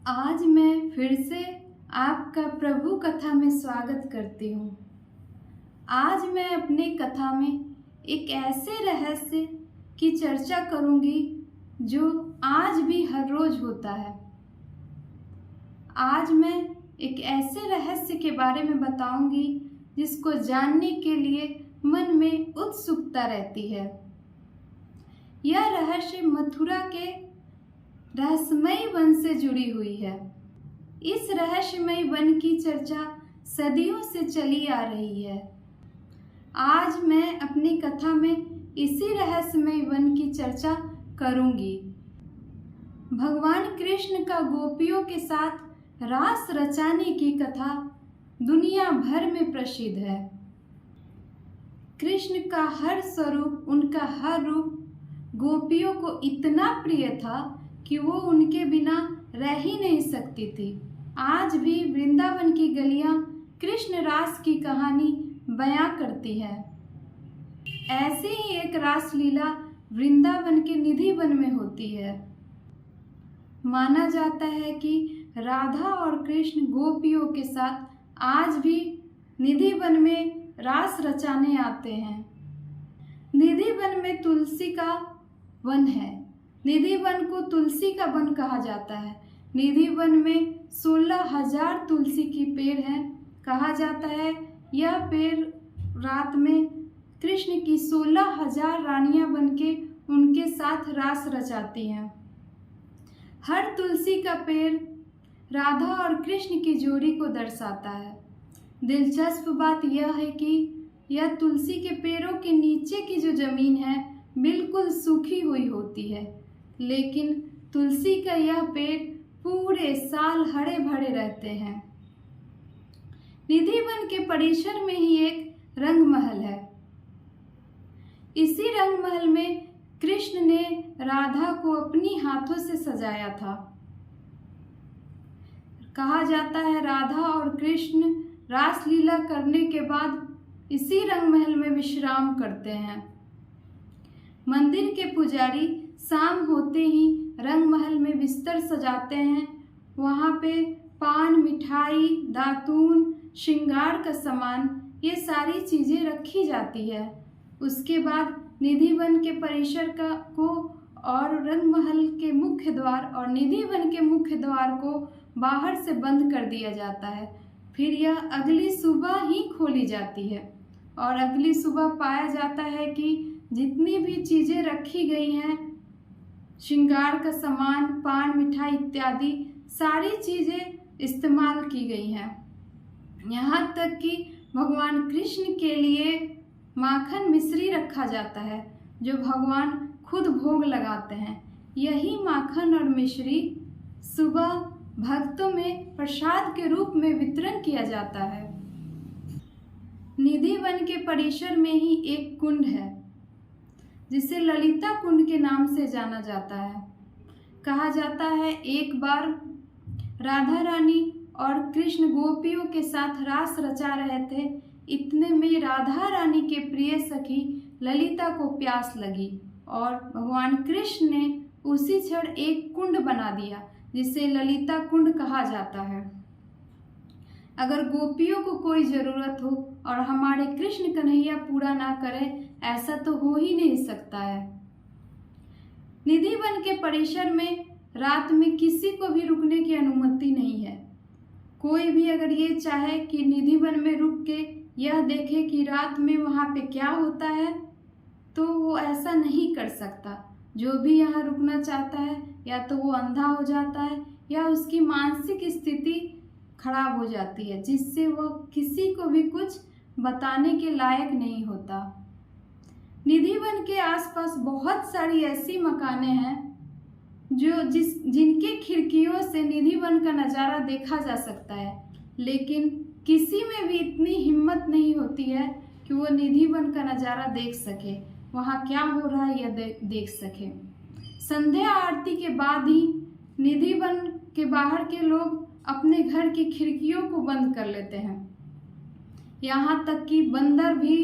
आज मैं फिर से आपका प्रभु कथा में स्वागत करती हूँ। आज मैं अपनी कथा में एक ऐसे रहस्य की चर्चा करूँगी जो आज भी हर रोज होता है। आज मैं एक ऐसे रहस्य के बारे में बताऊंगी जिसको जानने के लिए मन में उत्सुकता रहती है। यह रहस्य मथुरा के रहस्यमयी वन से जुड़ी हुई है। इस रहस्यमयी वन की चर्चा सदियों से चली आ रही है। आज मैं अपनी कथा में इसी रहस्यमयी वन की चर्चा करूंगी। भगवान कृष्ण का गोपियों के साथ रास रचाने की कथा दुनिया भर में प्रसिद्ध है। कृष्ण का हर स्वरूप, उनका हर रूप गोपियों को इतना प्रिय था कि वो उनके बिना रह ही नहीं सकती थी। आज भी वृंदावन की गलियां कृष्ण रास की कहानी बयां करती है। ऐसी ही एक रासलीला वृंदावन के निधि वन में होती है। माना जाता है कि राधा और कृष्ण गोपियों के साथ आज भी निधि वन में रास रचाने आते हैं। निधि वन में तुलसी का वन है। निधि वन को तुलसी का वन कहा जाता है। निधि वन में 16,000 तुलसी की पेड़ है। कहा जाता है यह पेड़ रात में कृष्ण की 16,000 रानियां बनके उनके साथ रास रचाती हैं। हर तुलसी का पेड़ राधा और कृष्ण की जोड़ी को दर्शाता है। दिलचस्प बात यह है कि यह तुलसी के पेड़ों के नीचे की जो जमीन है बिल्कुल सूखी हुई होती है, लेकिन तुलसी का यह पेड़ पूरे साल हरे भरे रहते हैं। निधि वन के परिसर में ही एक रंग महल है। इसी रंग महल में कृष्ण ने राधा को अपनी हाथों से सजाया था। कहा जाता है राधा और कृष्ण रासलीला करने के बाद इसी रंग महल में विश्राम करते हैं। मंदिर के पुजारी शाम होते ही रंग महल में बिस्तर सजाते हैं। वहाँ पे पान, मिठाई, दातून, श्रृंगार का सामान, ये सारी चीज़ें रखी जाती है। उसके बाद निधि वन के परिसर को और रंग महल के मुख्य द्वार और निधि वन के मुख्य द्वार को बाहर से बंद कर दिया जाता है। फिर यह अगली सुबह ही खोली जाती है और अगली सुबह पाया जाता है कि जितनी भी चीज़ें रखी गई हैं, श्रृंगार का सामान, पान, मिठाई इत्यादि सारी चीज़ें इस्तेमाल की गई हैं। यहाँ तक कि भगवान कृष्ण के लिए माखन मिश्री रखा जाता है जो भगवान खुद भोग लगाते हैं। यही माखन और मिश्री सुबह भक्तों में प्रसाद के रूप में वितरण किया जाता है। निधि वन के परिसर में ही एक कुंड है जिसे ललिता कुंड के नाम से जाना जाता है। कहा जाता है एक बार राधा रानी और कृष्ण गोपियों के साथ रास रचा रहे थे। इतने में राधा रानी के प्रिय सखी ललिता को प्यास लगी और भगवान कृष्ण ने उसी क्षण एक कुंड बना दिया जिसे ललिता कुंड कहा जाता है। अगर गोपियों को कोई ज़रूरत हो और हमारे कृष्ण कन्हैया पूरा ना करे, ऐसा तो हो ही नहीं सकता है। निधि वन के परिसर में रात में किसी को भी रुकने की अनुमति नहीं है। कोई भी अगर ये चाहे कि निधि वन में रुक के यह देखे कि रात में वहाँ पे क्या होता है, तो वो ऐसा नहीं कर सकता। जो भी यहाँ रुकना चाहता है या तो वो अंधा हो जाता है या उसकी मानसिक स्थिति खराब हो जाती है, जिससे वह किसी को भी कुछ बताने के लायक नहीं होता। निधि वन के आसपास बहुत सारी ऐसी मकाने हैं जिनके खिड़कियों से निधि वन का नज़ारा देखा जा सकता है, लेकिन किसी में भी इतनी हिम्मत नहीं होती है कि वो निधि वन का नज़ारा देख सके, वहाँ क्या हो रहा है यह देख सके। संध्या आरती के बाद ही निधि वन के बाहर के लोग अपने घर की खिड़कियों को बंद कर लेते हैं। यहाँ तक कि बंदर भी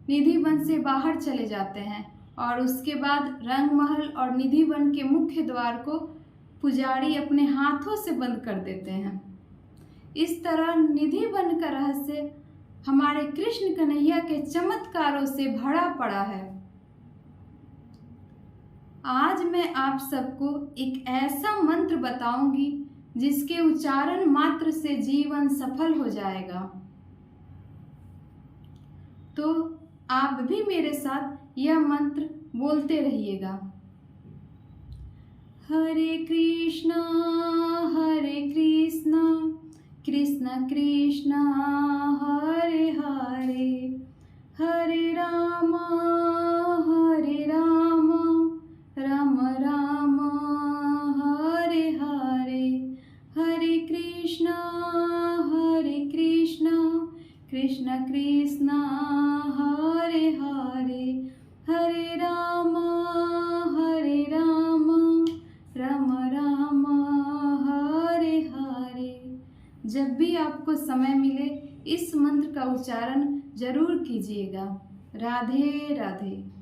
निधि वन से बाहर चले जाते हैं और उसके बाद रंग महल और निधि वन के मुख्य द्वार को पुजारी अपने हाथों से बंद कर देते हैं। इस तरह निधि वन का रहस्य हमारे कृष्ण कन्हैया के चमत्कारों से भरा पड़ा है। आज मैं आप सबको एक ऐसा मंत्र बताऊंगी जिसके उच्चारण मात्र से जीवन सफल हो जाएगा। तो आप भी मेरे साथ यह मंत्र बोलते रहिएगा। हरे कृष्णा कृष्ण कृष्ण हरे हरे, हरे राम राम राम हरे हरे, हरे कृष्ण कृष्ण कृष्ण हरे हरे, हरे राम राम राम हरे हरे। जब भी आपको समय मिले इस मंत्र का उच्चारण जरूर कीजिएगा। राधे राधे।